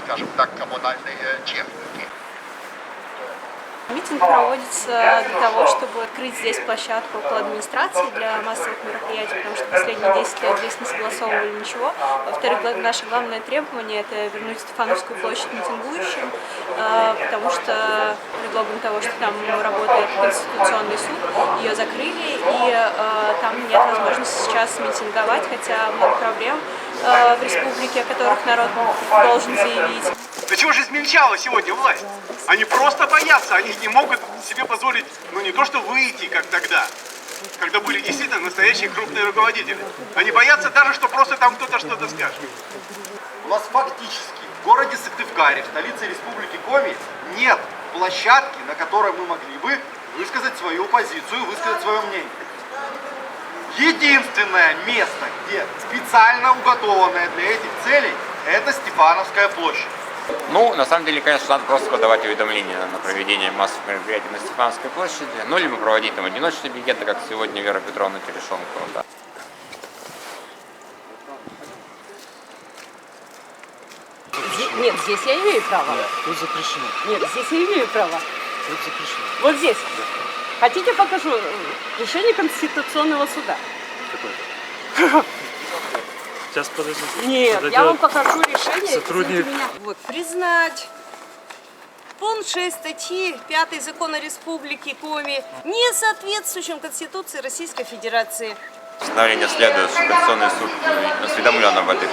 скажем так, коммунальной техники. Митинг проводится для того, чтобы открыть здесь площадку около администрации для массовых мероприятий, потому что последние 10 лет здесь не согласовывали ничего. Во-вторых, наше главное требование – это вернуть Стефановскую площадь митингующим, потому что предлогом того, что там работает Конституционный суд, ее закрыли, и там нет возможности сейчас митинговать, хотя много проблем в республике, о которых народ должен заявить. Да чего же измельчала сегодня власть? Они просто боятся, они не могут себе позволить, ну не то что выйти, как тогда, когда были действительно настоящие крупные руководители. Они боятся даже, что просто там кто-то что-то скажет. У нас фактически в городе Сыктывкаре, в столице республики Коми, нет площадки, на которой мы могли бы высказать свою позицию, высказать свое мнение. Единственное место, где специально уготованное для этих целей, это Стефановская площадь. Ну, на самом деле, конечно, надо просто подавать уведомления на проведение массовых мероприятий на Стефановской площади, ну, либо проводить там одиночные пикеты, как сегодня Вера Петровна Терешенкова. Да. Нет, здесь я имею право. Нет, тут запрещено. Нет, здесь я имею право. Тут запрещено. Вот здесь. Да. Хотите, покажу решение Конституционного суда? Какое? Сейчас подождите. Нет, я вам покажу решение. Сотрудник. Вот, признать пункт 6 статьи 5 Закона Республики Коми не соответствующим Конституции Российской Федерации. Постановление следует, что Конституционный суд осведомлен об этой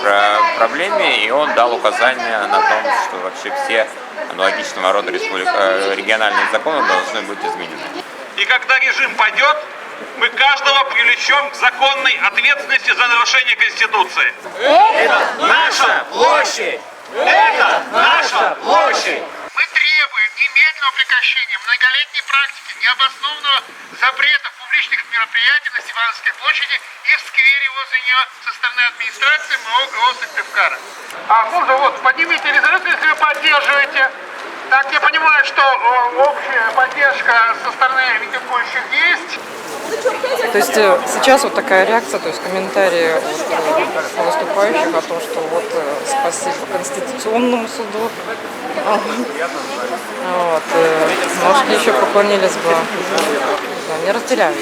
проблеме, и он дал указания на том, что вообще все аналогичного рода региональные законы должны быть изменены. И когда режим падет, мы каждого привлечем к законной ответственности за нарушение Конституции. Это наша площадь! Это наша площадь! Мы требуем немедленного прекращения многолетней практики необоснованного запрета публичных мероприятий на Стефановской площади и в сквере возле нее со стороны администрации МО ГО Сыктывкара. Вот, поднимите резолюцию, если вы поддерживаете. Так, я понимаю, что общая поддержка со стороны митингующих есть. То есть сейчас вот такая реакция, то есть комментарии от выступающих о том, что вот спасибо Конституционному суду. Вот, может, еще поклонились бы. Не разделяю.